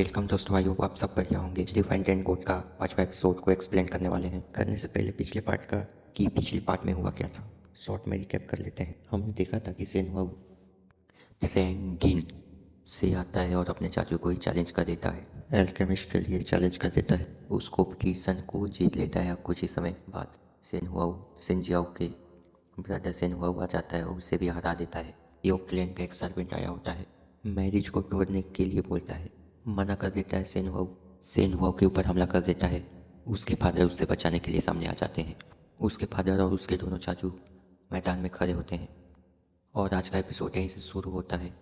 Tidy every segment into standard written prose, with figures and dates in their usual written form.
Welcome दोस्तों, I hope आप सब बढ़िया होंगे। डिफाइन एंड कोड का 5वां एपिसोड को एक्सप्लेन करने वाले हैं। करने से पहले पिछले पार्ट में हुआ क्या था शॉर्ट में रिकैप कर लेते हैं। हमने देखा था कि सेनहुआ रैंगिन से आता है और अपने चाचू को ही चैलेंज कर देता है, एल्केमिस्ट के लिए चैलेंज कर देता है। उसको किसन को जीत लेता है। कुछ ही समय बाद सेनजियाओ के ब्रदर सेनहुआ आ जाता है और उसे भी हरा देता है। यो क्लैन का एक सर्वेंट आया होता है, मैरिज को तोड़ने के लिए बोलता है, मना कर देता है। सेनहुआ के ऊपर हमला कर देता है। उसके फादर उसे बचाने के लिए सामने आ जाते हैं। उसके फादर और उसके दोनों चाचू मैदान में खड़े होते हैं और आज का एपिसोड यहीं से शुरू होता है।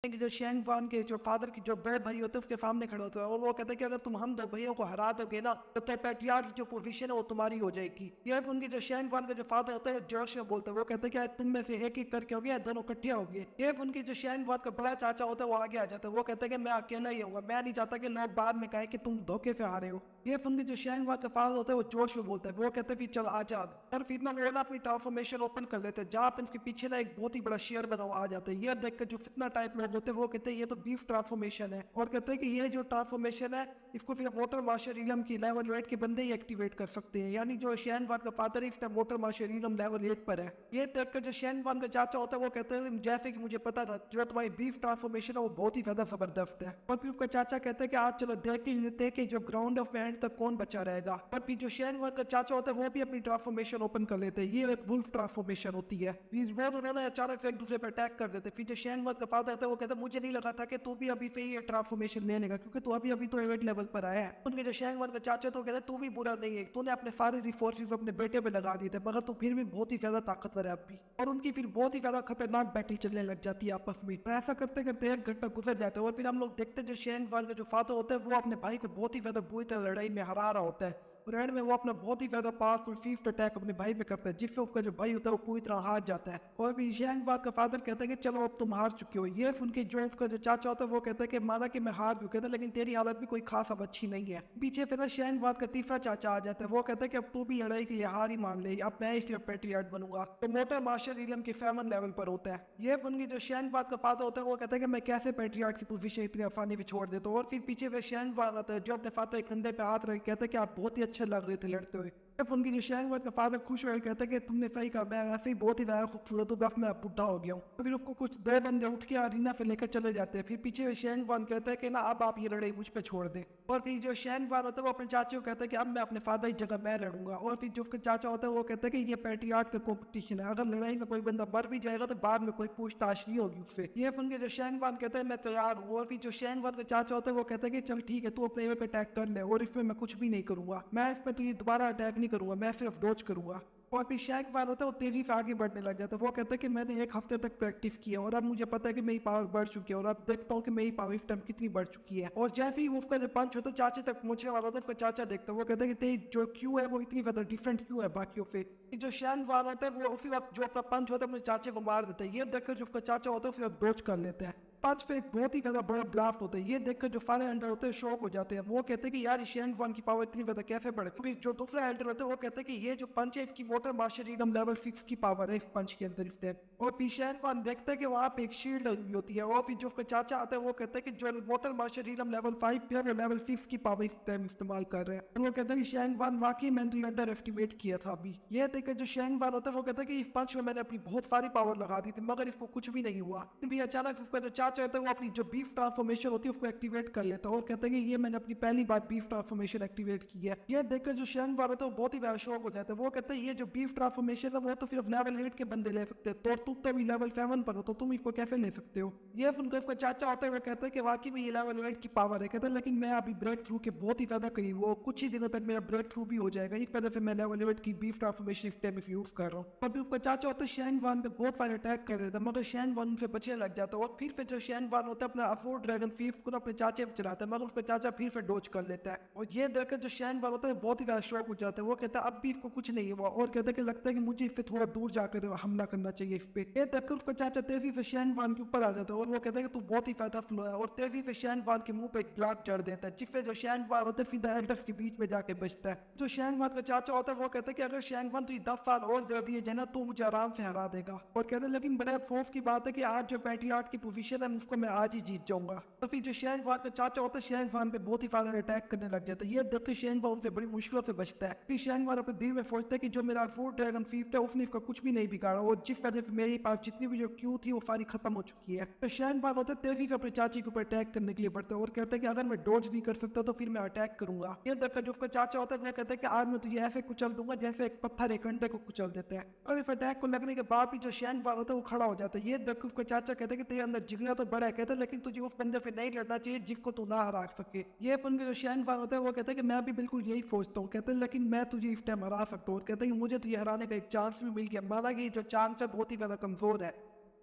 कि जो शेंग वान के जो फादर की जो बड़े भाई होते हैं उसके सामने खड़े होते हैं और वो कहते हैं कि अगर तुम हम दो भाइयों को हरा दोगे ना तो पैट्रियार्क की जो पोजीशन है वो तुम्हारी हो जाएगी। ये उनके जो शेंग वान का जो फादर होता है जोश में बोलते हैं, वो कहते हैं कि तुम में से एक करके हो गया, दोनों इकट्ठे हो गए। ये उनकी जो शेंग वान का बड़ा चाचा होता है वो आगे आ जाता है। वो कहते हैं कि मैं अकेला ही होगा, मैं नहीं चाहता कि लोग बाद में कहें कि तुम धोखे से हारे हो। ये उनके जो शेंग वान का फादर होता है वो जोश में बोलता है, वो कहते हैं कि चल आजाद। और फिर ना वो ना अपनी ट्रांसफॉर्मेशन ओपन कर लेते हैं, जहाँ पर इसके पीछे ना एक बहुत ही बड़ा शेयर बना हुआ आ जाता है। ये देख कर जो फितना टाइप लोग होते हैं वो कहते हैं ये तो बीफ ट्रांसफॉर्मेशन है, और कहते हैं कि ये जो ट्रांसफॉर्मेशन है इसको फिर मोटर मास्टर इलम की लेवल 8 के बंदे ही एक्टिवेट कर सकते हैं। यानी जो शेन वान का फादर है इस टाइम मोटर मास्टर इलम लेवल 8 पर है। ये देखकर जो शेन वान का चाचा होता है वो कहते हैं जैसे कि मुझे पता था जो तुम्हारी बीफ ट्रांसफॉर्मेशन है वो बहुत ही ज्यादा जबरदस्त है। और फिर उसका चाचा कहते हैं कि आज चलो देख ही लेते हैं कि जो ग्राउंड ऑफ एंड तक कौन बचा रहेगा। और फिर जो शेन वान का चाचा होता है वो भी अपनी ट्रांसफॉर्मेशन ओपन कर लेते हैं। ये एक वुल्फ ट्रांसफॉर्मेशन होती है। वो दोनों ना अचानक से एक दूसरे पर अटैक कर देते हैं। फिर जो शेन वान का फादर होता है वो कहता है मुझे नहीं लगा था कि तू भी अभी से ये ट्रांसफॉर्मेशन लेने का, क्योंकि तू अभी अभी तो एवेट लेवल पर आया है। उनके जो शेंग वन का चाचा तो कहता है तू भी बुरा नहीं है, तूने अपने सारे रिसोर्सेज अपने बेटे पे लगा दिए थे, मगर तू फिर भी बहुत ही ज्यादा ताकतवर है अब भी। और उनकी फिर बहुत ही ज्यादा खतरनाक बैटल चलने लग जाती है आपस में। तो ऐसा करते करते 1 घंटा गुजर जाता है और फिर हम लोग देखते हैं जो शेंग वन का जो फादर होता है वो अपने भाई को बहुत ही ज्यादा बुरी तरह लड़ाई में हरा रहा होता है। और एंड में वो अपना बहुत ही ज्यादा पावरफुल फिफ्थ अटैक अपने भाई पे करता है, जिससे उसका जो भाई होता है वो पूरी तरह हार जाता है। और भी शेंगवाद का फादर कहता है कि चलो अब तुम हार चुके हो। ये उनके जो उसका जो चाचा होता है वो कहता है कि माना कि मैं हार चुका था लेकिन तेरी हालत भी कोई खास अब अच्छी नहीं है। पीछे फिर शेंगवाद का तीसरा चाचा आ जाता है, वो कहता है कि अब तू भी लड़ाई के लिए हार ही मान ले, अब मैं ही फिर पेट्रियार्ट बनूंगा। तो मोटर मार्शल इलम के 7 लेवल पर होता है। ये उनकी जो शेंगवाद का फादर होता है वो कहता है कि मैं कैसे पेट्रियार्ट की पोजीशन इतनी आसानी से छोड़ देता हूँ। और फिर पीछे वे शेंगवाद आता है जो अपने फादर के कंधे पे हाथ रख कहता है कि आप बहुत ही अच्छे लग रहे थे लड़ते हुए। जब उनकी जो शेंगवाद का फादर खुश हुए कहता है कि तुमने सही कहा, मैं वैसे ही बहुत ही ज्यादा खूबसूरत हूँ, बस मैं अब बुढ़ा हो गया हूँ। तो फिर उसको कुछ 2 बंदे उठ के अरीना पे लेकर चले जाते हैं। फिर पीछे शेंगवान कहता है कि ना अब आप ये लड़ाई मुझ पे छोड़ दें। और फिर जो शेंगवान होता है वो अपने चाचे को कहता है कि अब मैं अपने फादर की जगह मैं लड़ूंगा। और फिर जो उसका चाचा होता है वो कहता है कि ये पेट्रियार्ट का कंपटीशन है, अगर लड़ाई में कोई बंदा मर भी जाएगा तो बाद में कोई पूछताछ नहीं होगी उससे। ये सुन के जो शेंगवान कहता है मैं तैयार हूँ। और फिर जो शेंगवान का चाचा होता है वो कहता है कि चल ठीक है तू अपने पे अटैक कर ले, और इसमें मैं कुछ भी नहीं करूंगा, मैं इस पे तुझे दोबारा अटैक नहीं करूंगा, मैं सिर्फ डॉज करूंगा। और फिर शेंगवान होता है वो तेजी से आगे बढ़ने लग जाता है। वो कहता है कि मैंने 1 हफ्ते तक प्रैक्टिस की है और अब मुझे पता है कि मेरी पावर बढ़ चुकी है, और अब देखता हूँ कि मेरी पावर इस टाइम कितनी बढ़ चुकी है। और जैसे ही उसका जो पंच होता है चाचे तक पहुंचने वाला होता है उसका चाचा देखता है, वो कहता है कि तेरी जो क्यू है वो इतनी ज्यादा डिफरेंट क्यू है बाकियों से। जो शेंगवान होता है वो उसी वक्त जो अपना पंच होता है अपने चाचे को मार देता है। ये देखकर जो उसका चाचा होता है फिर डोज कर लेता है। पंच पे एक बहुत ही ज्यादा बड़ा ब्लास्ट होता है। ये देखकर जो फायर एल्डर होते हैं शॉक हो जाते हैं। वो कहते हैं कि यार शेंगवान की पावर इतनी ज्यादा कैसे बढ़े। फिर जो दूसरा एल्डर होता है वो कहते हैं कि ये जो पंच है इसकी मोटर मास्टर रीडम लेवल 6 की पावर है इस पंच के अंदर इस टाइम। और फिर शेंगवान देखते हैं कि वहां पे एक शील्ड लगी होती है। और फिर जो उसका चाचा आता है वो कहते हैं कि जो मोटर मास्टर रीडम लेवल 5 पे है लेवल 6 की पावर इस टाइम इस्तेमाल कर रहे हैं। और वो कहते हैं कि शेंगवान वाकई मैंने अंडर एस्टिमेट किया था अभी। ये देखकर जो शेंगवान होता है वो कहता है कि इस पंच में मैंने अपनी बहुत सारी पावर लगा दी थी मगर इसको कुछ भी नहीं हुआ। फिर अचानक उसका जो चाचा होता है वो अपनी जो बीफ ट्रांसफॉर्मेशन होती है उसको एक्टिवेट कर लेता है और कहते हैं कि ये मैंने अपनी पहली बार बीफ ट्रांसफॉर्मेशन एक्टिवेट की है। ये देखकर जो शेंगवान होता है वो बहुत ही ज्यादा शौक हो जाता है। वो कहते हैं ये जो बीफ ट्रांसफॉर्मेशन है वो तो सिर्फ लेवल 8 के बंदे ले सकते हैं, तो तुम तो भी लेवल 7 पर हो तो तुम इसको कैसे ले सकते हो। ये सुनकर उसका चाचा होता है वो कहता है कि वाकई में ये लेवल 8 की पावर है। कहता है लेकिन मैं अभी ब्रेक थ्रू के बहुत ही ज्यादा करीब हूँ, कुछ ही दिनों तक मेरा ब्रेक थ्रू भी हो जाएगा, इस वजह से मैं लेवल 8 की बीफ ट्रांसफॉर्मेशन इस टाइम यूज कर रहा हूँ। अभी उसका चाचा होता है शेंगवान पे बहुत सारे अटैक कर देता है मगर शेंगवान उनसे बचने लग जाता है। और फिर जो शेंग वान होता है अपना अफोर्ड ड्रैगन फीफ को ना अपने चाचे पे चलाता है, मगर उसका चाचा फिर से डोज कर लेता है। और ये देखकर जो शेंग वान होता है बहुत ही ज्यादा शॉक हो जाता है। वो कहता है अब भी इसको कुछ नहीं हुआ और कहता है कि लगता है कि मुझे इस पे थोड़ा दूर जाकर हमला करना चाहिए इस पे। ये देखकर उसका चाचा तेजी से शेंग वान के ऊपर आ जाता है और वो कहता है कि तू बहुत ही ज्यादा फ्लो है, और तेजी से शेंग वान के मुंह पे एक ग्लास चढ़ देता है, जिससे जो शेंग वान होता है सीधा एल्डर्स के बीच में जाके बचता है। जो शेंग वान का चाचा होता है वो कहता है कि अगर शेंग वान तुझे 10 साल और दे दिए जाए ना तो मुझे आराम से हरा देगा। और कहते हैं लेकिन बड़े अफसोस की बात है कि आज जो पैट्रियार्क की पोजीशन है उसको मैं आज ही जीत जाऊंगा। तो फिर जो शेंग वान का चाचा होता है शेंग वान पे बहुत ही ज्यादा अटैक करने लग जाता है। ये देख के शेंग वान से बड़ी मुश्किलों से बचता है। फिर शेंग वान अपने दिल में सोचता है कि जो मेरा फूड ड्रैगन फीफ है उसने इसका कुछ भी नहीं बिगाड़ा, और जिस वजह से मेरे पास जितनी भी जो क्यू थी वो सारी खत्म हो चुकी है। तो शेंग वान होता है तेजी से अपने चाची के ऊपर अटैक करने के लिए बढ़ता है और कहता है कि अगर मैं डोज नहीं कर सकता तो फिर मैं अटैक करूंगा। ये देखकर जो उसका चाचा होता है वो कहता है कि आज मैं तुझे ऐसे कुचल दूंगा जैसे एक पत्थर एक अंडे को कुचल देता है। और इस अटैक को लगने के बाद भी जो शेंग वान होता है वो खड़ा हो जाता है। ये देखकर उसका चाचा कहता है कि तेरे अंदर जिगरा तो बड़ा है, कहता है लेकिन तुझे उस बंदे से नहीं लड़ना चाहिए जिसको तू ना हरा सके। ये सुन के जो शेंग वान होता है वो कहता है कि मैं भी बिल्कुल यही सोचता हूँ, कहते हैं लेकिन मैं तुझे इस टाइम हरा सकता हूँ। और कहते हैं कि मुझे तुझे हराने का एक चांस भी मिल गया, माना कि जो चांस है बहुत ही ज्यादा कमजोर है,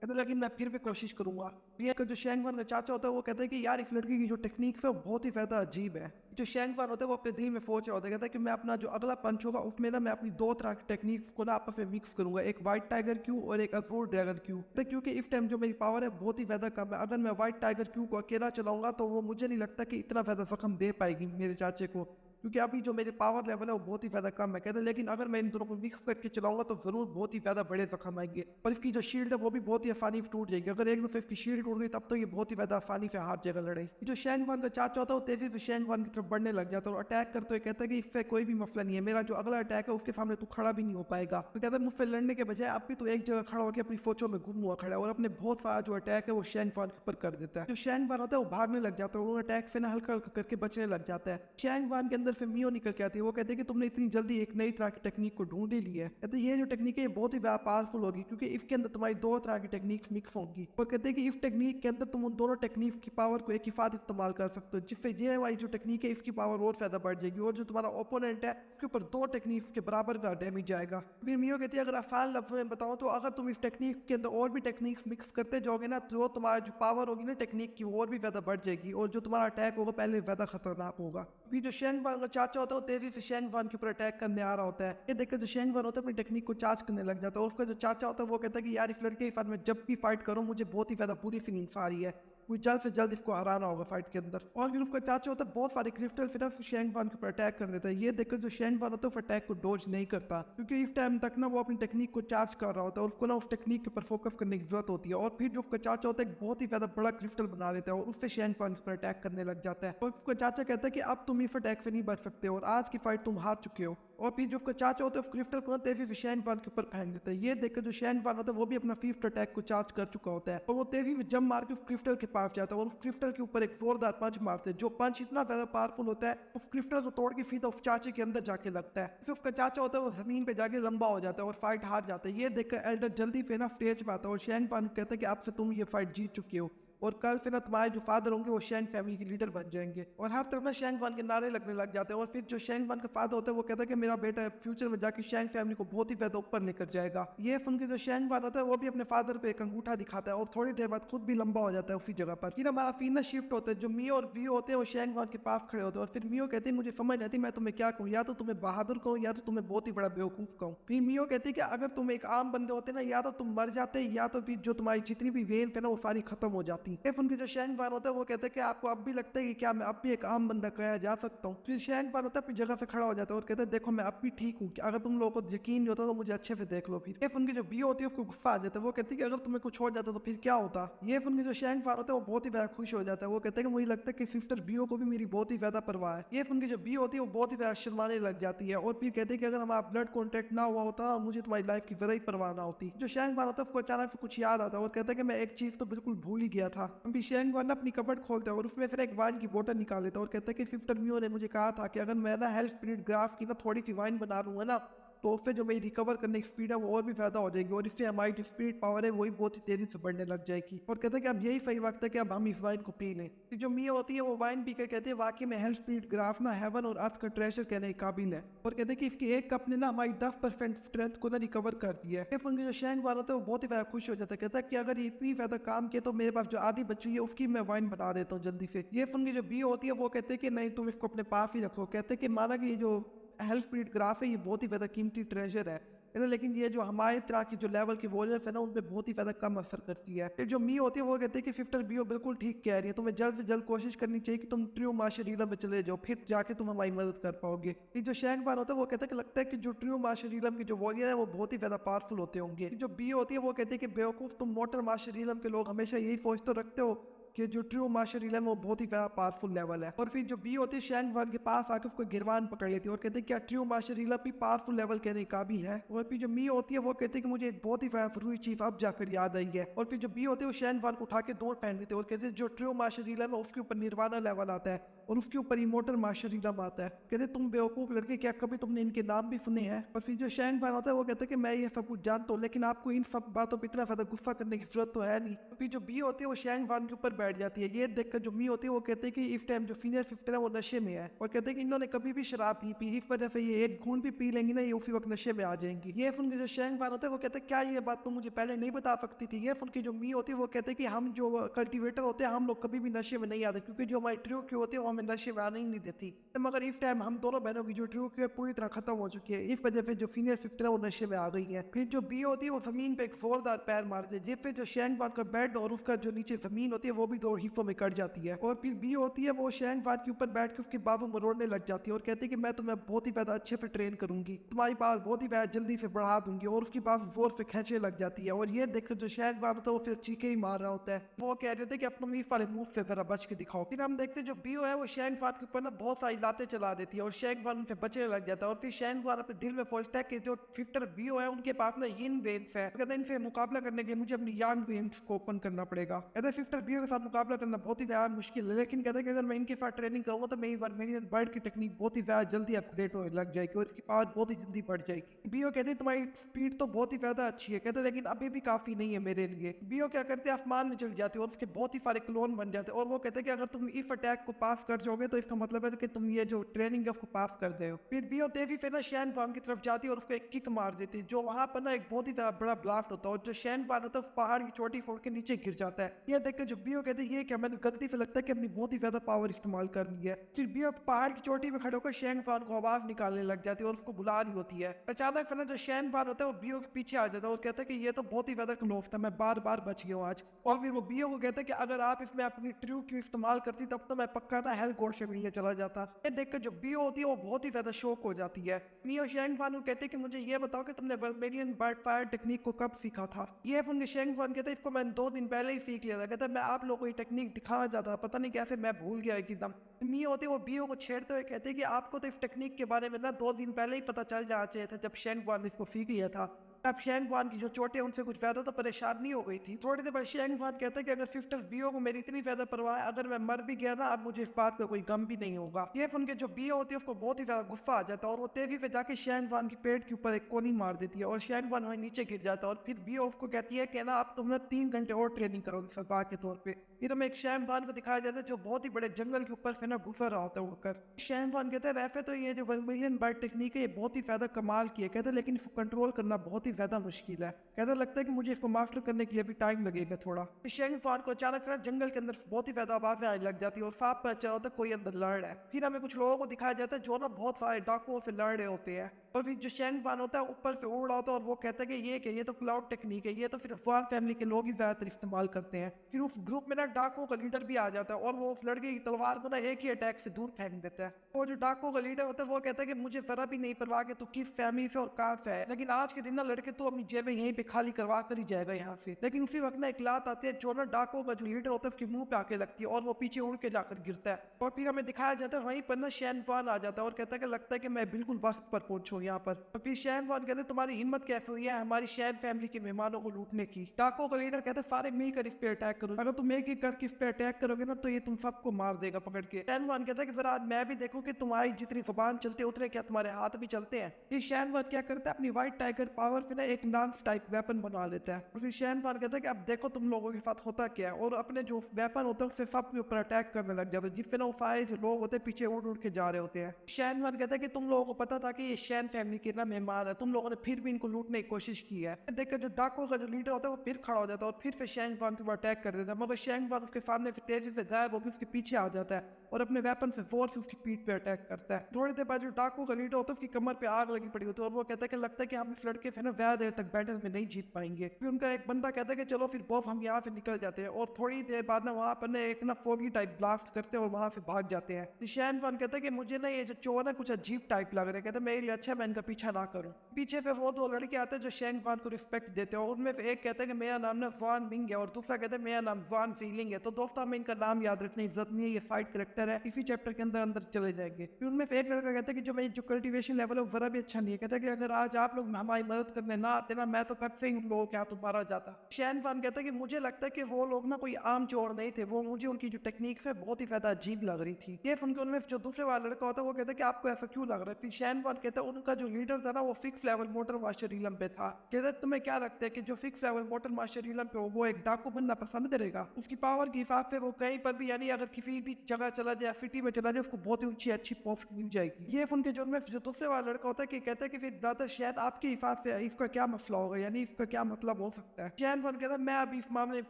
कहते हैं लेकिन मैं फिर भी कोशिश करूंगा। ये जो शेंग वान का चाचा होता है वो कहता है कि यार इस लड़की की जो टेक्निक है वो बहुत ही ज्यादा अजीब है। जो शेंग वान होता है वो अपने दिल में सोच रहा होता है, कहता है कि मैं अपना जो अगला पंच होगा उसमें ना मैं अपनी दो तरह की टेक्निक्स को ना आपस में मिक्स करूंगा, एक व्हाइट टाइगर क्यू और एक अफोर्ड ड्रैगन क्यू। क्योंकि इस टाइम जो मेरी पावर है बहुत ही ज्यादा कम है, अगर मैं व्हाइट टाइगर क्यू को अकेला चलाऊंगा तो वो मुझे नहीं लगता कि इतना ज्यादा जख्म दे पाएगी मेरे चाचे को, क्योंकि अभी जो मेरे पावर लेवल है वो बहुत ही ज्यादा कम है। कहते हैं लेकिन अगर मैं इन दोनों को मिक्स करके चलाऊंगा तो जरूर बहुत ही ज्यादा बड़े जख्म आएंगे, और इसकी जो शील्ड है वो भी बहुत ही आसानी से टूट जाएगी। अगर एक दफे इसकी शील्ड टूट गई तब तो ये बहुत ही ज्यादा आसानी से हार जाएगा लड़ाई। जो शेंग वान का चाचा होता है वो तेजी से शेंग वान की तरफ बढ़ने लग जाता है और अटैक करते हुए कहता है कि इससे कोई भी मसला नहीं है, मेरा जो अगला अटैक है उसके सामने तू खड़ा भी नहीं हो पाएगा। तो कहता है मुझसे लड़ने के बजाय अब भी तो एक जगह खड़ा होकर अपनी सोचों में गुम हुआ खड़ा है, और अपने बहुत सारा जो अटैक है वो शेंग वान के ऊपर कर देता है। जो शेंग वान होता है वो भागने लग जाता है और अटैक से ना हल्का हल्का करके बचने लग जाता है। शेंग वान के अंदर से मियो निकल के आती है। वो कहते हैं कि तुमने इतनी जल्दी एक नई तरह की टेक्निक को ढूंढ ही लिया है। कहते हैं ये जो टेक्निक है ये बहुत ही ज्यादा पावरफुल होगी क्योंकि इसके अंदर तुम्हारी दो तरह की टेक्निक्स मिक्स होंगी। और कहते हैं कि इस टेक्निक के अंदर तुम उन दोनों टेक्निक की पावर को एक ही साथ इस्तेमाल कर सकते हो, जिससे ये वाली जो टेक्निक है इसकी पावर और ज्यादा बढ़ जाएगी, और जो तुम्हारा ओपोनेंट है उसके ऊपर दो टेक्निक्स के बराबर का डैमेज आएगा। फिर मियो कहती है अगर आसान लफ्ज़ों में बताऊं तो अगर तुम इस टेक्निक के अंदर और भी टेक्निक्स मिक्स करते जाओगे ना तो तुम्हारा जो पावर होगी ना टेक्निक की वो और भी ज्यादा बढ़ जाएगी, और जो तुम्हारा अटैक होगा पहले ज्यादा खतरनाक होगा। फिर जो शेंग वान का चाचा होता है वो तेजी से शेंग वान के ऊपर अटैक करने आ रहा होता है। ये देखकर जो शेंग वान होता है अपनी टेक्निक को चार्ज करने लग जाता है, और उसका जो चाचा होता है वो कहता है कि यार इस लड़के के साथ मैं जब भी फाइट करूं मुझे बहुत ही ज्यादा बुरी फीलिंग्स आ रही है, मुझे जल्द से जल्द इसको हराना होगा फाइट के अंदर। और फिर उसका चाचा होता है बहुत सारे क्रिस्टल फिर शेंग वान के ऊपर अटैक कर देता है। ये देखकर जो शेंग वान होता है उस अटैक को डोज नहीं करता, क्योंकि इस टाइम तक ना वो अपनी टेक्निक को चार्ज कर रहा होता है और उसको ना उस टेक्निक के ऊपर फोकस करने की जरूरत होती है। और फिर जो उसका चाचा होता है एक बहुत ही ज्यादा बड़ा क्रिस्टल बना देता है और उससे शेंग वान के ऊपर अटैक करने लग जाता है। और उसका चाचा कहता है कि अब तुम इस अटैक से नहीं बच सकते और आज की फाइट तुम हार चुके हो। और फिर जो उसका चाचा होता है उस क्रिस्टल को तेजी से शेंग वान के ऊपर फेंक देता है। ये देखकर जो शेंग वान होता है वो भी अपना फिफ्थ अटैक को चार्ज कर चुका होता है, और वो तेजी से जंप मार के उस क्रिस्टल के पास जाता है और उस क्रिस्टल के ऊपर एक जोरदार पंच मारते हैं। जो पंच इतना ज्यादा पावरफुल होता है उस क्रिस्टल को तोड़ के सीधा उस चाचे के अंदर जाके लगता है। फिर उसका चाचा होता है वो जमीन पे जाके लंबा हो जाता है और फाइट हार जाता है। ये देखकर एल्डर जल्दी से ना स्टेज पे आता है और शेंग वान कहता है कि आपसे तुम ये फाइट जीत चुके हो, और कल से ना तुम्हारे जो फादर होंगे वो शेंग फैमिली के लीडर बन जाएंगे। और हर तरफ ना शेंग वान के नारे लगने लग जाते हैं। और फिर जो शेंग वान का फादर होता है वो कहता है कि मेरा बेटा फ्यूचर में जाके शेंग फैमिली को बहुत ही ज्यादा ऊपर लेकर जाएगा। ये सुन के जो शेंग वान होता है वो भी अपने फादर को एक अंगूठा दिखाता है और थोड़ी देर बाद खुद भी लंबा हो जाता है उसी जगह पर। फिर हमारा सीन शिफ्ट होता है, जो मियो और रियो होते हैं वो शेंग वान के पास खड़े होते हैं। और फिर मियो कहती है मुझे समझ नहीं आती मैं तुम्हें क्या कहूँ, या तो तुम्हें बहादुर कहूँ या तो तुम्हें बहुत ही बड़ा बेवकूफ कहूँ। फिर मियो कहती है कि अगर तुम एक आम बंदे होते ना या तो तुम मर जाते या तो फिर जो तुम्हारी जितनी भी वेन है ना वो सारी खत्म हो जाती। उनकी जो शेंग वान होता है वो कहता है कि आपको अब भी लगता है कि क्या मैं अब भी एक आम बंदा कहा जा सकता हूँ। फिर शेंग वान होता है अपनी जगह से खड़ा हो जाता है और कहता है देखो मैं अब भी ठीक हूँ, अगर तुम लोगों को यकीन नहीं होता तो मुझे अच्छे से देख लो। फिर उनकी जो बी होती है उसको गुस्सा आ जाता है, वो कहती है कि अगर तुम्हें कुछ हो जाता तो फिर क्या होता। ये उनकी जो शेंग वान होता है वो बहुत ही ज्यादा खुश हो जाता है, वो कहता है कि मुझे लगता है कि सिस्टर बियो को भी मेरी बहुत ही ज्यादा परवाह है। ये उनकी जो बी होती है वो बहुत ही ज्यादा शर्माने लग जाती है और फिर कहते हैं कि अगर हमारा ब्लड कॉन्टैक्ट ना हुआ होता मुझे तुम्हारी लाइफ की जरा ही परवाह ना होती। जो शेंग वान होता है उसको अचानक से कुछ याद आता है और कहता है कि मैं एक चीज तो बिल्कुल भूल ही गया था। अभी शेंग वान अपनी कबर्ड खोलता है और उसमें फिर एक वाइन की बोतल निकाल लेता है और कहता है कि सिस्टर मियो ने मुझे कहा था कि अगर मैं ना हेल्थ स्पिरिट ग्राफ की ना थोड़ी सी वाइन बना लूंगा ना तो उससे जो मेरी रिकवर करने की स्पीड है वो और भी ज़्यादा हो जाएगी, और इससे हमारी जो स्पीड पावर है वही बहुत ही तेज़ी से बढ़ने लग जाएगी। और कहते हैं कि अब यही सही वक्त है कि अब हम इस वाइन को पी लें। तो जो मियाँ होती है वो वाइन पी कर कहते हैं वाकई में हेल्थ स्पीड ग्राफ ना हेवन और अर्थ का ट्रेजर कहने के काबिल है। और कहते हैं कि इसकी एक कप ने ना हमारी 10% स्ट्रेंथ को ना रिकवर कर दिया है। फिर उनके जो शैंग वाला होता है वो बहुत ही ज़्यादा खुश हो जाता है, कहता है कि अगर ये इतनी ज़्यादा काम किया तो मेरे पास जो आधी बची है उसकी मैं वाइन बना देता हूँ जल्दी से। ये सुन के जो बी होती है वो कहते हैं कि नहीं, तुम इसको अपने पास ही रखो। कहते हैं कि माना कि ये जो हेल्थ स्पीड ग्राफ है ये बहुत ही ज़्यादा कीमती ट्रेजर है, लेकिन ये जो हमारे तरह की जो लेवल की वॉलेट है ना उन पे बहुत ही ज़्यादा कम असर करती है। फिर जो मी होती है वो कहते हैं कि सिस्टर बीओ बिल्कुल ठीक कह रही है, तुम्हें जल्द से जल्द कोशिश करनी चाहिए कि तुम ट्रू माशरीला में चले जाओ, फिर जाके तुम हमारी मदद कर पाओगे। ये जो शैंग बार होता है वो कहता है कि लगता है कि जो ट्रू माशरीलम के जो वॉरियर है वो बहुत ही ज़्यादा पावरफुल होते होंगे। जो बी होती है वो कहते हैं कि बेवकूफ़, तुम मोटर माशरीलम के लोग हमेशा यही सोच तो रखते हो कि जो ट्रू मार्शल इलम है वो बहुत ही ज़्यादा पावरफुल लेवल है। और फिर जो बी होती है शैंग वान के पास आके उसको गिरवान पकड़ लेती है और कहते हैं क्या ट्रू मार्शल इलम भी पावरफुल लेवल कहने के काबिल है। और फिर जो मी होती है वो कहते हैं कि मुझे एक बहुत ही ज़्यादा जरूरी चीज़ अब जाकर याद आई है। और फिर जो बी होते हैं वो शैंग वान को उठा के दूर पहन देते हैं और कहते हैं जो ट्रू मार्शल इलम है उसके ऊपर निर्वाणा लेवल आता है और उसके ऊपर इमोटल मार्शल इलम आता है। कहते तुम बेवकूफ़ लड़के, क्या कभी तुमने इनके नाम भी सुने हैं? और फिर जो शैंग वान होता है वो कहता है कि मैं ये सब कुछ जानता हूँ, लेकिन आपको इन सब बातों पर इतना ज़्यादा गुस्सा करने की जरूरत तो है नहीं। फिर जो बी होती है वो शैंग वान के ऊपर बैठ जाती है। ये देखकर जो मी होती है वो कहते हैं कि इस टाइम जो सीनियर सिस्टर है वो नशे में है और कहते हैं कि इन्होंने कभी भी शराब नहीं पी, इस वजह से ये एक घूंट भी पी लेंगी ना ये उसी वक्त नशे में आ जाएंगी। ये सुन के जो शैंग वान होता है वो कहते हैं क्या ये बात तो मुझे पहले नहीं बता सकती थी? ये सुन के जो मी होती है वो कहते हैं कि हम जो कल्टीवेटर होते हैं हम लोग कभी भी नशे में नहीं आते, क्योंकि जो हमारी ट्रू क्यू होती है वो हमें नशे में आने ही नहीं देती। तो मगर इस टाइम हम दोनों बहनों की जो ट्रू क्यू है पूरी तरह खत्म हो चुकी है, इस वजह से जो सीनियर सिस्टर है वो नशे में आ गई है। फिर जो बी होती है वो जमीन पे एक जोरदार पैर मारते हैं, जिससे जो शैंग वान का बेड और उसका जो नीचे जमीन होती है वो भी दो हिस्सों में कट जाती है। और फिर बी होती है वो शैंग वान के ऊपर बैठ के उसके बाबू मरोड़ने लग जाती है और कहती है कि मैं तुम्हें बहुत ही ज्यादा अच्छे से ट्रेन करूंगी, तुम्हारी बात बहुत ही ज्यादा जल्दी से बढ़ा दूंगी। और उसकी बात जोर से खींचने लग जाती है और ये देखकर जो शैंग वान होता है वो फिर चीखे ही मार रहा होता है। वो कह रहे थे कि अब तुम इस वाले मुंह से जरा बच के दिखाओ। फिर हम देखते हैं जो बीओ है वो शैंग वान के ऊपर ना बहुत सारी लातें चला देती है और शैंग वान उनसे बचने लग जाता है। और फिर शैंग वान अपने दिल में सोचता है कि जो फिफ्टर बीओ है उनके पास ना यिन वेन्स है, कहते हैं इनसे मुकाबला करने के लिए मुझे अपनी यांग वेन्स को ओपन करना पड़ेगा। कहते हैं फिफ्टर बीओ के साथ मुकाबला करना बहुत ही ज्यादा मुश्किल है, लेकिन कहते हैं कि अगर मैं इनके साथ ट्रेनिंग करूंगा तो मेरी वर्मेलियन बर्ड की टेक्निक बहुत ही ज्यादा जल्दी अपग्रेड होने लग जाएगी और इसकी पावर बहुत ही जल्दी बढ़ जाएगी। बीओ कहते हैं तुम्हारी स्पीड तो बहुत ही ज्यादा अच्छी है, कहते हैं लेकिन अभी भी काफी नहीं है मेरे लिए। बीओ क्या करते हैं आसमान में चल जाते हैं और उसके बहुत ही सारे क्लोन बन जाते हैं और वो कहते हैं कि अगर तुम इस अटैक को पास कर जाओगे तो इसका मतलब है कि तुम ये जो ट्रेनिंग है उसको पास कर दे हो। फिर बीओ देवी फिर ना शैन फान की तरफ जाती है और उसको एक किक मार देती है, जो वहां पर ना एक बहुत ही ज्यादा बड़ा ब्लास्ट होता है और जो शैन फान होता है उस पहाड़ की चोटी फोड़ के नीचे गिर जाता है। यह देखकर जो बीओ कहते हैं ये क्या, मैंने गलती से लगता है कि अपनी बहुत ही ज्यादा पावर इस्तेमाल कर ली है। फिर बीओ पहाड़ की चोटी में खड़े होकर शैन फान को आवाज निकालने लग जाती है और उसको बुला रही होती है। अचानक फिर ना जो शैन फान होता है वो बीओ के पीछे आ जाता है और कहता है कि ये तो बहुत ही ज्यादा क्लोज था, मैं बार बार बच गया हूँ आज। और फिर वो बीओ को कहता है कि अगर आप इसमें अपनी ट्रू की इस्तेमाल करती तब तो मैं पक्का ना हेल गोड से मिलने चला जाता। ये देखकर जो बीओ होती है वो बहुत ही ज्यादा शौक हो जाती है। मियो शैंग फान को कहते हैं कि मुझे ये बताओ कि तुमने वर्मेलियन बर्ड फायर टेक्निक को कब सीखा था? ये उनके शैंग फान कहते हैं इसको मैंने 2 दिन पहले ही सीख लिया था, कहता है मैं आप लोगों को ये टेक्निक दिखाना चाहता था, पता नहीं कैसे मैं भूल गया एकदम। मियो होते वो बीओ को छेड़ते हुए कहते हैं कि आपको तो इस टेक्निक के बारे में ना 2 दिन पहले ही पता चल जाना चाहिए था जब शैंग फान ने इसको सीख लिया था। अब शैंग फान की जो चोटें उनसे कुछ ज्यादा तो परेशान नहीं हो गई थी। थोड़ी देर बाद शैंग फान कहता है कि अगर सिस्टर बीओ को मेरी इतनी ज्यादा परवाह है, अगर मैं मर भी गया ना अब मुझे इस बात का कोई गम भी नहीं होगा। ये सुन के जो बीओ होती है उसको बहुत ही ज्यादा गुस्सा आ जाता है और वो तेजी से जाके शैंग फान के पेट के ऊपर एक कोनी मार देती है और शैंग फान वहीं नीचे गिर जाता है। और फिर बीओ उसको कहती है कि ना आप तुम ना 3 घंटे और ट्रेनिंग करोगे सजा के तौर पे। फिर हमें एक शैंग फान को दिखाया जाता है जो बहुत ही बड़े जंगल के ऊपर से ना गुजर रहा होता है उड़कर। शैंग फान कहता है वैसे तो ये जो वर्मेलियन बर्ड टेक्निक है ये बहुत ही ज्यादा कमाल की है, कहते हैं लेकिन इसको कंट्रोल करना बहुत ही ज्यादा मुश्किल है, कहता लगता है कि मुझे इसको मास्टर करने के लिए भी टाइम लगेगा थोड़ा। शैंग फान को अचानक से जंगल के अंदर बहुत ही ज्यादा आवाजें आने लग जाती है और साफ पता चला होता है कोई अंदर लड़ रहा है। फिर हमें कुछ लोगों को दिखाया जाता है जो ना बहुत सारे डाकुओं से लड़ रहे होते हैं और फिर जो शैंग फान होता है ऊपर से उड़ रहा होता है और वो कहता है कि ये तो क्लाउड टेक्निक है, ये तो फिर अफवान फैमिली के लोग ही ज्यादातर इस्तेमाल करते हैं। फिर उस ग्रुप में ना डाकुओं का लीडर भी आ जाता है और वो उस लड़के की तलवार को ना एक ही अटैक से दूर फेंक देता है। वो जो डाकुओं का लीडर होता है वो कहता है कि मुझे जरा भी नहीं परवाह कि तू किस फैमिली से और कहाँ से है, लेकिन आज के दिन ना लड़के तो अपनी जेबें यहीं पे खाली करवा कर ही जाएगा यहाँ से। लेकिन उसी वक्त ना एक लात आती है जो ना डाकुओं का जो लीडर होता है उसके मुंह पे आके लगती है और वो पीछे उड़ के जाकर गिरता है। और फिर हमें दिखाया जाता है वहीं पर ना शैन फान आ जाता है और कहता है कि लगता है कि मैं बिल्कुल वक्त पर पहुंचूं, यहाँ पर। तो फिर शैन वान कहते तुम्हारी हिम्मत कैसे हुई है हमारी शैन फैमिली के मेहमानों को लूटने की। डाकुओं का लीडर कहते सारे मिलकर इस पे अटैक करो, अगर तुम एक एक करके इस पे अटैक करोगे ना तो ये तुम सबको मार देगा पकड़ के। शैन वान कहता है कि फिर आज मैं भी देखूं कि तुम्हारी जितनी जुबान चलती है उतने क्या तुम्हारे हाथ भी चलते हैं। फिर शैन वान क्या करता है अपनी व्हाइट टाइगर पावर से ना एक लांस टाइप वेपन बना लेता है। और फिर शैन वान कहता है कि अब देखो तुम लोगों के साथ होता क्या है, और अपने जो वेपन होता है उससे सबके ऊपर अटैक करने लग जाता है, जिससे ना वो सारे जो लोग होते हैं पीछे उड़ उड़ के जा रहे होते हैं। शैन वान कहता है कि तुम लोगों को पता था कि ये शैन फैमिली के ना मेहमान है, तुम लोगों ने फिर भी इनको लूटने की कोशिश की है। देखकर जो डाकुओं का जो लीडर होता है वो फिर खड़ा हो जाता है और फिर शैन वान के ऊपर अटैक कर देता है, मगर शैन वान उसके सामने से तेजी से गायब होकर उसके पीछे आ जाता है और अपने वेपन से जोर से उसकी पीठ पे अटैक करता है। थोड़ी देर बाद जो डाकुओं का लीडर होता है उसकी कमर पे आग लगी पड़ी होती है और वो कहता है कि लगता है कि हम इस लड़के से ना ज्यादा देर तक बैटल में नहीं जीत पाएंगे। फिर उनका एक बंदा कहता है कि चलो फिर बॉफ हम यहाँ से निकल जाते हैं, और थोड़ी देर बाद ना वहाँ पर ना एक ना फोगी टाइप ब्लास्ट करते हैं और वहाँ से भाग जाते हैं। शैन वान कहता है कि मुझे ना ये जो चोर है कुछ अजीब टाइप लग रहा है, कहते मेरे लिए अच्छा मैं इनका पीछा ना करूँ। पीछे से वो दो लड़के आते हैं जो शैन वान को रिस्पेक्ट देते हैं, और उनमें से एक कहता है कि मेरा नाम ना वान मिंग है और दूसरा कहता है मेरा नाम वान फीलिंग है। तो दोस्तों हमें इनका नाम याद रखने की जरूरत नहीं है, ये फाइट करेक्टर है, इसी चैप्टर के अंदर अंदर चले जाएंगे। फिर उनमें से एक लड़का कहता है कि जो मेरी जो कल्टीवेशन लेवल है वो जरा भी अच्छा नहीं है, कहता है कि अगर आज आप लोग हमारी मदद करने ना आते ना मैं तो कब से ही उन लोगों के हाथों मारा जाता। शैन वान कहता है कि मुझे लगता है कि वो लोग ना कोई आम चोर नहीं थे, वो मुझे उनकी जो टेक्निक है बहुत ही ज्यादा अजीब लग रही थी। ये सुनकर उनमें जो दूसरे वाला लड़का होता है वो कहता है कि आपको ऐसा क्यों लग रहा है। फिर शैन वान कहता है उनका जो लीडर था ना वो फिक्स लेवल मोटर मास्टर रीलम पे था। कहता है तुम्हें क्या लगता है कि जो फिक्स लेवल मोटर मास्टर रीलम पे हो वो एक डाकू बनना पसंद करेगा? उसकी पावर के हिसाब से वो कहीं पर भी यानी अगर किसी भी जगह चला जाए सिटी में चला जाए उसको बहुत ही ऊंची अच्छी पोस्ट मिल जाएगी। ये उनके जो उनमें जो दूसरे वाला लड़का होता है कि कहता है कि फिर ब्रदर शैन आपके हिसाब से इसका क्या मसला होगा, यानी इसका क्या मतलब हो सकता है। शैन वान कहता है मैं अभी इस मामले में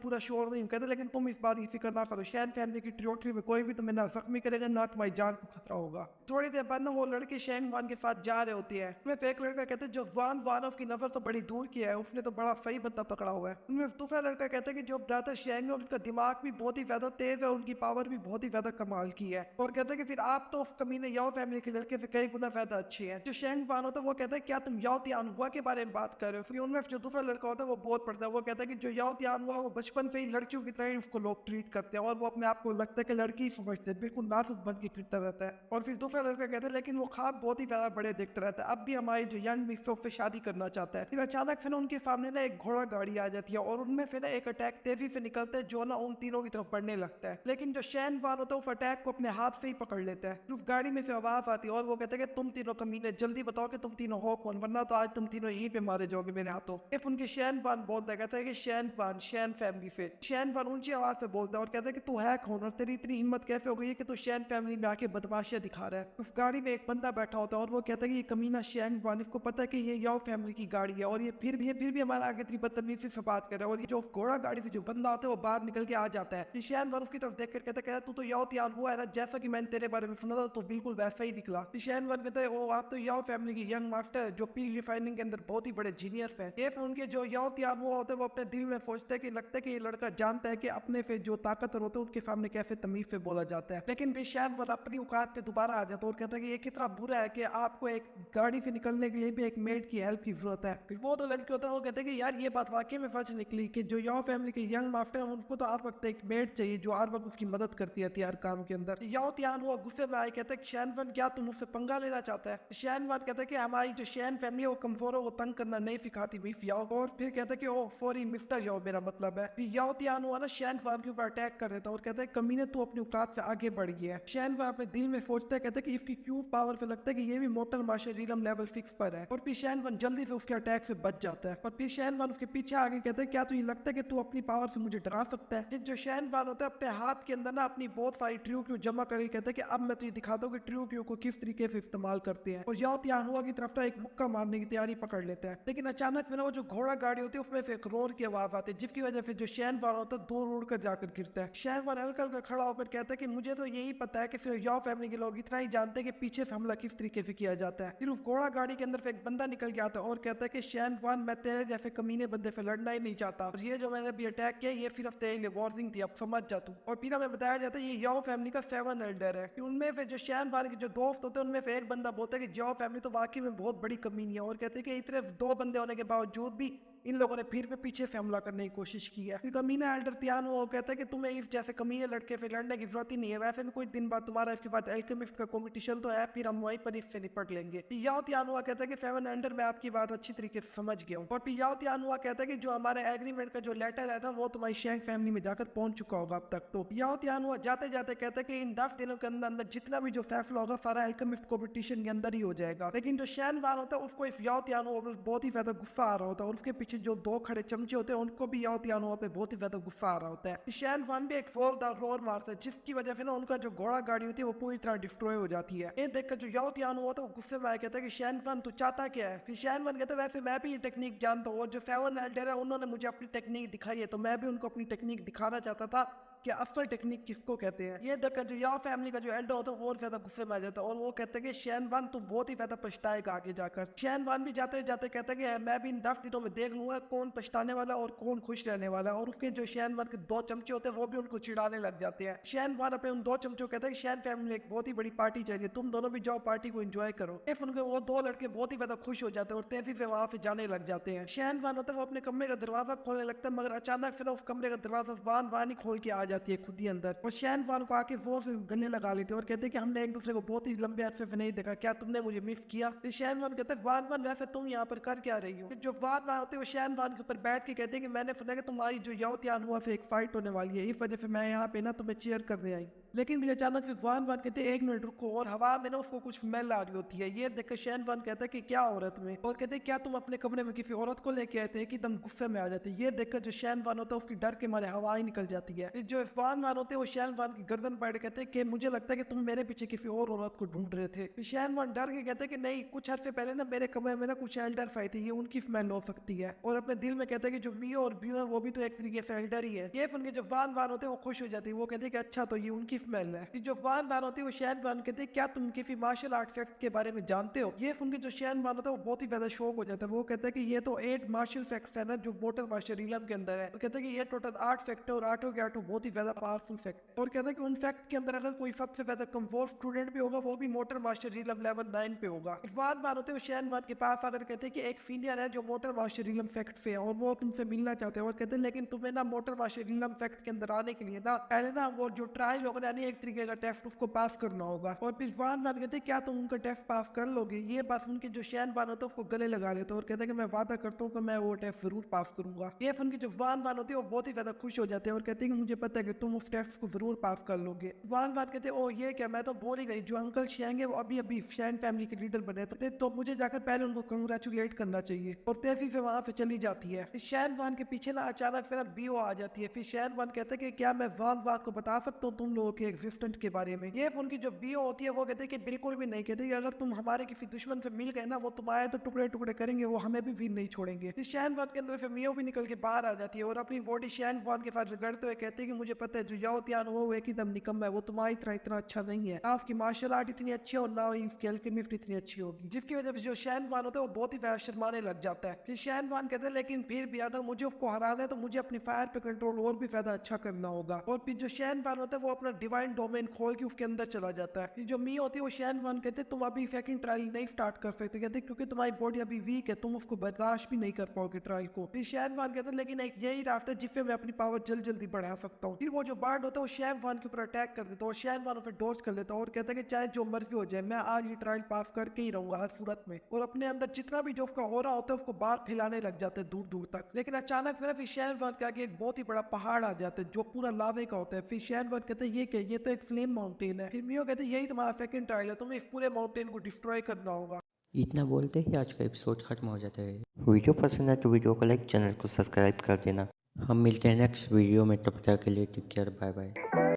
पूरा श्योर नहीं हूँ, कहता लेकिन तुम इस बात की फिक्र ना करो, शैन फैमिली की टेरिटरी में कोई भी तुम्हें ना जख्मी करेगा ना तुम्हारी जान को खतरा होगा। थोड़ी देर बाद ना वो लड़के शैन वान के साथ जा रहे होते हैं। उनमें एक लड़का कहते हैं जो वान वानोफ की नजर तो बड़ी दूर की है, उसने तो बड़ा सही बंदा पकड़ा हुआ है। उनमें दूसरा लड़का कहता है कि जो ब्रदर शैन है उनका दिमाग भी बहुत ही ज्यादा तेज है, उनकी पावर भी बहुत ही ज्यादा कमाल की है, और कहते हैं कि फिर आप तो कमीने याओ फैमिली के लड़के से कई गुना ज्यादा अच्छे हैं। जो शैन वान होता है वो कहता है क्या तुम याओ तियान हुआ के बारे में बात कर रहे हो? फिर उनमें जो दूसरा लड़का होता है वो बहुत पड़ता है, वो कहता है कि जो याओ तियान हुआ वो बचपन से ही लड़कियों की तरह उसको लोग ट्रीट करते हैं और वो अपने आप को लगता है कि लड़की ही समझते हैं, बिल्कुल नाजुक बन के फिरता रहता है। और फिर दूसरा लड़का कहता है लेकिन वो ख्वाब बहुत ही ज्यादा बड़े देखता रहता है, अब भी हमारी जो यंग मिस से शादी करना चाहता है। फिर अचानक से ना उनके सामने ना एक घोड़ा गाड़ी आ जाती है और उनमें से ना एक अटैक तेजी से निकलता है जो ना उन तीनों की तरफ बढ़ने लगता है, लेकिन जो शैन वान होता है उस अटैक को अपने हाथ से ही पकड़ लेता है। उस गाड़ी में से आवाज आती है और वो कहता है कि तुम तीनों कमीने जल्दी बताओ कि तुम तीनों हो कौन, वरना तो आज तुम तीनों यहीं पे मारे जाओगे मेरे हाथों। फिर उनके शैन वान बोलता है, कहता है कि शैन वान शैन फैमिली से। शैन वान ऊंची आवाज से बोलता है और कहता है कि तू है कौन और तेरी इतनी हिम्मत कैसे हो गई है कि तू शैन फैमिली में आके बदमाशियां दिखा रहा है। उस गाड़ी में एक बंदा बैठा होता है और वो कहता है कि ये कमीना शैन वान, इसको पता है कि ये याओ फैमिली की गाड़ी है और ये फिर भी हमारा आगे इतनी बदतमीजी से बात कर रहा है, और ये जो घोड़ा गाड़ी से जो बंदा होता है वो बाहर निकल के आ जाता है। शैन वान उसकी तरफ देख कर कहता है तू तो याओ तियान हुआ है ना, जैसा कि मैंने तेरे बारे में सुना था तो बिल्कुल वैसा ही निकला। शैन वान कहता है ओ आप तो याओ फैमिली की यंग मास्टर है जो पी रिफाइनिंग के अंदर बहुत ही बड़े जीनियर है। ये उनके जो याओ तियान हुआ होते हैं वो अपने दिल में सोचते हैं कि लगता है कि ये लड़का जानता है कि अपने से जो ताकतवर होते हैं उनके सामने कैसे तमीज से बोला जाता है। लेकिन फिर शैन वान अपनी औकात पे दोबारा आ जाता है और कहता है कि ये कितना बुरा है कि आपको एक गाड़ी से निकलने के लिए भी एक मेड की हेल्प की जरूरत है। फिर वो दो लड़के होते हैं वो कहते हैं कि यार ये बात वाकई में सच निकली कि जो याओ फैमिली के यंग मास्टर है उनको तो हर वक्त एक मेड चाहिए जो हर वक्त उसकी मदद करती रहती है हर काम के अंदर। याओ तियान हुआ गुस्से में आए, कहता है शैन वान क्या तुम मुझसे पंगा लेना चाहता है? शैन वान कहता है कि हमारी जो शैन फैमिली है वो कमजोर है, वो तंग करना नहीं सिखाती मिस याओ। और फिर कहता है कि ओ सॉरी मिस्टर याओ मेरा मतलब है। फिर याओ तियान हुआ ना शैन वान के ऊपर अटैक कर देता है और कहता है कमीने तू अपनी औकात से आगे बढ़ गया है। शैन वान अपने दिल में सोचता है, कहता है कि इसकी क्यूब पावर से लगता है कि ये भी मोटर मार्शल रीलम लेवल 6 पर है, और फिर शैन वान जल्दी से उसके अटैक से बच जाता है। और फिर शैन वान उसके पीछे आगे कहता है क्या तुझे लगता है कि तू अपनी पावर से मुझे डरा सकता है? फिर जो शैन वान होता है अपने हाथ के अंदर ना अपनी बहुत सारी ट्रू क्यू जमा करके कहता है कि अब मैं तुझे दिखा दूं कि ट्रू क्यू को किस तरीके से इस्तेमाल करते हैं, और याओ तियान हुआ की तरफ एक मुक्का मारने की तैयारी पकड़ लेता है। लेकिन अचानक में वो जो घोड़ा गाड़ी होती है उसमें से एक रोर की आवाज आती है जिसकी वजह से जो शैन वान होता है दूर उड़ कर जाकर गिरता है। शैन वान हल्का हल्का खड़ा होकर कहता है कि मुझे तो यही पता है कि फिर याओ फैमिली के लोग इतना ही जानते हैं कि पीछे से हमला किस तरीके से किया जाता है। फिर उस घोड़ा गाड़ी के अंदर से एक बंदा निकल के आता है और कहता है कि शैन वान मैं तेरे जैसे कमीने बंदे से लड़ना ही नहीं चाहता, और ये जो मैंने अभी अटैक किया ये सिर्फ तेरे लिए वार्निंग थी, अब समझ जा तू। और फिर हमें बताया जाता है ये याओ फैमिली का 7 एल्डर है। उनमें से जो शैन वान के जो दोस्त होते हैं उनमें से एक बंदा बोलता है कि याओ फैमिली तो वाकई में बहुत बड़ी कमीनी है, और कहते हैं कि इतने 2 बंदे होने के बावजूद भी इन लोगों ने फिर भी पीछे से हमला करने की कोशिश की है। फिर कमीना एल्डर तियानो वो कहता है कि तुम्हें इस जैसे कमीने लड़के से लड़ने की जरूरत ही नहीं है, वैसे भी कुछ दिन बाद तुम्हारा इसके बाद एल्केमिस्ट का कंपटीशन तो है, फिर हम वहीं पर इससे निपट लेंगे। याओ तियानुआ कहता है कि सेवन एल्डर मैं आपकी बात अच्छी तरीके से समझ गया हूँ। और फिर याओ तियानुआ कहता है कि जो हमारे एग्रीमेंट का जो लेटर है ना वो तुम्हारी शेंग फैमिली में जाकर पहुंच चुका होगा अब तक। तो याओ तियानुआ जाते जाते कहता है कि इन 10 दिनों के अंदर अंदर जितना भी जो फैसला होगा सारा एल्केमिस्ट कंपटीशन के अंदर ही हो जाएगा। लेकिन जो शैन वान होता है उसको इस याओ तियानुआ पर बहुत ही ज्यादा गुस्सा आ रहा होता है और उसके पीछे जो 2 खड़े चमचे होते हैं उनको भी याओ तियानुआ पे बहुत ही ज्यादा गुस्सा आ रहा होता है। शैन वान भी एक जोरदार रोर मारता है जिसकी वजह से ना उनका जो घोड़ा गाड़ी होती है वो पूरी तरह डिस्ट्रॉय हो जाती है। ये देखकर जो याओ तियानुआ होता है वो गुस्से में आया कहता है कि शैन वान तू चाहता क्या है। फिर शैन वान कहता है वैसे मैं भी ये टेक्निक जानता हूँ और जो सेवन एल्डर है उन्होंने मुझे अपनी टेक्निक दिखाई है तो मैं भी उनको अपनी टेक्निक दिखाना चाहता था कि असल टेक्निक किसको कहते हैं। ये देखकर जो याओ फैमिली का जो एल्डर होता है वो और ज्यादा गुस्से में आ जाता है और वो कहते हैं कि शैन वान तू बहुत ही ज्यादा पछताएगा आगे जाकर। शैन वान भी जाते जाते कहता है कि मैं भी इन 10 दिनों में देख लूंगा कौन पछताने वाला और कौन खुश रहने वाला है। और उसके जो शैन वान के 2 चमचे होते हैं वो भी उनको चिढ़ाने लग जाते हैं। शैन वान अपने उन 2 चमचों को कहता है कि शैन फैमिली एक बहुत ही बड़ी पार्टी चाहिए, तुम दोनों भी जाओ पार्टी को एंजॉय करो। इफ उनके वो 2 लड़के बहुत ही ज्यादा खुश हो जाते हैं और तेजी से वहां से जाने लग जाते हैं। शैन वान होता है वो अपने कमरे का दरवाजा खोलने लगता है मगर अचानक से ना उस कमरे का दरवाजा वान ही खोल के आ जाती है खुद ही अंदर और शैन वान को आके वो से गले लगा लेते हैं और कहते हैं कि हमने एक दूसरे को बहुत ही लंबे अरसे से नहीं देखा, क्या तुमने मुझे मिस किया। फिर शैन वान कहते हैं वान वैसे तुम यहाँ पर कर क्या रही हो। जो वान होते हैं वो शैन वान के ऊपर बैठ के कहते हैं कि मैंने सुना कि तुम्हारी जो याओ तियानुआ से एक फाइट होने वाली है, इस वजह से मैं यहाँ पे ना तुम्हें चीयर करने आई। लेकिन फिर अचानक से वान कहते हैं 1 मिनट रुको और हवा में ना उसको कुछ स्मेल आ रही होती है। ये देखकर शैन वान कहता है कि क्या हो रहा है तुम्हें और कहते हैं क्या तुम अपने कमरे में किसी औरत को लेके आए थे कि तुम गुस्से में आ जाते। ये देखकर जो शैन वान होता है उसकी डर के मारे हवा ही निकल जाती है। जो वान होते हैं वो शैन वान की गर्दन पकड़ कहते हैं कि मुझे लगता है कि तुम मेरे पीछे किसी और औरत को ढूंढ रहे थे। शैन वान डर के कहते हैं कि नहीं, कुछ अर्से पहले ना मेरे कमरे में ना कुछ एल्डर आई थी, ये उनकी स्मेल हो सकती है। और अपने दिल में कहते हैं कि जो मियो और बियो है वो भी तो एक तरीके से एल्डर ही है। ये सुन के जो वान होते हैं वो खुश हो जाती है, वो कहते हैं कि अच्छा तो ये उनकी स्मेल है। जो वान होती है वो शैन वान कहते हैं क्या तुम किसी मार्शल आर्ट फैक्ट के बारे में जानते हो। ये सुन के जो शैन वान होता है वो बहुत ही ज्यादा शौक हो जाता है। वो कहता है कि ये तो 8 मार्शल फैक्ट्स है ना जो मोटर मार्शल रिलम के अंदर है। तो कहते हैं कि ये टोटल 8 फैक्ट है और 8 के 8 बहुत ही ज्यादा पावरफुल फैक्ट। और कहता है कि उन फैक्ट के अंदर अगर कोई सबसे ज्यादा कमजोर स्टूडेंट भी होगा वो भी मोटर मास्टर रिलम लेवल 9 पे होगा। वान होते हैं शैन वान के पास आकर कहते हैं कि एक सीनियर है जो मोटर मास्टर रिलम फैक्ट से है और वो तुमसे मिलना चाहते हैं। और कहते हैं लेकिन तुम्हें ना मोटर मास्टर रिलम फैक्ट के अंदर आने के लिए ना पहले ना वो जो ट्रायल होगा यानी एक तरीके का टेस्ट उसको पास करना होगा। और फिर वान कहते हैं क्या तुम उनका टेस्ट पास कर लोगे। ये बात सुन के जो शैन वान होता है उसको गले लगा लेते और कहते हैं कि मैं वादा करता हूँ कि मैं वो टेस्ट जरूर पास करूंगा। ये सुन के जो वान होती है वो बहुत ही ज्यादा खुश हो जाते हैं और कहते हैं कि मुझे पता है कि तुम उस टेस्ट को जरूर पास कर लोगे। वान कहते हैं ओ ये क्या, मैं तो बोल ही गई, जो अंकल शैंग है वो अभी अभी शैन फैमिली के लीडर बने तो मुझे जाकर पहले उनको कंग्रेचुलेट करना चाहिए। और तेजी से वहां से चली जाती है। शैन वान के पीछे ना अचानक से ना बीओ आ जाती है। फिर शैन वान कहते हैं कि क्या मैं वान को बता सकता हूँ तुम लोगों के एग्जिस्टेंट के बारे में। ये उनकी जो बीओ होती है वो कहते हैं कि बिल्कुल भी नहीं। कहते कि अगर तुम हमारे किसी दुश्मन से मिल गए ना वो तुम्हारे तो टुकड़े टुकड़े करेंगे, वो हमें भी नहीं छोड़ेंगे। शैन वान के अंदर फिर मियो भी निकल के बाहर आ जाती है और अपनी बॉडी शैन वान के साथ रगड़ते हुए कहते हैं कि मुझे पता है जो याओ तियान वो एक ही दम निकम्मा है, वो तुम्हारी तरह इतना अच्छा नहीं है। ना उसकी मार्शल आर्ट इतनी अच्छी है और ना उसकी एल्केमिस्ट इतनी अच्छी होगी। जिसकी वजह से जो शैन वान होता है वो बहुत ही ज्यादा शर्माने लग जाता है। फिर शैन वान कहते हैं लेकिन फिर भी अगर मुझे उसको हराना है तो मुझे अपनी फायर पे कंट्रोल और भी ज्यादा अच्छा करना होगा। और फिर जो शैन वान होता है वो अपना डिवाइन डोमेन खोल के उसके अंदर चला जाता है। जो मी होती है वो शैन वान कहते हैं तुम अभी सेकंड ट्रायल नहीं स्टार्ट कर सकते, कहते क्योंकि तुम्हारी बॉडी अभी वीक है, तुम उसको बर्दाश्त भी नहीं कर पाओगे ट्रायल को। फिर शैन वान कहते हैं लेकिन एक यही रास्ता है जिससे मैं अपनी पावर जल्दी बढ़ा सकता हूँ। फिर वो जो बार्ड होता है वो शैन वान के ऊपर अटैक कर देता है और शैन वान उसे डॉज कर लेता है और कहता है कि चाहे जो मर्जी हो जाए मैं आज ये ट्रायल पास करके ही रहूंगा हर सूरत में। और अपने अंदर जितना भी जो उसका हो रहा होता है उसको बाहर फैलाने लग जाते हैं दूर दूर तक। लेकिन अचानक फिर शैन वान के आगे एक बहुत ही बड़ा पहाड़ आ जाता है जो पूरा लावे का होता है। फिर शैन वान कहते हैं ये क्या, ये तो एक फ्लेम माउंटेन है। फिर मियो कहते हैं यही तुम्हारा सेकंड ट्रायल है, तुम्हें इस पूरे माउंटेन को डिस्ट्रॉय करना होगा। इतना बोलते ही आज का एपिसोड खत्म हो जाता है। वीडियो पसंद है तो वीडियो को लाइक, चैनल को सब्सक्राइब कर देना। हम मिलते हैं नेक्स्ट वीडियो में, तब तक के लिए टेक केयर, बाय बाय।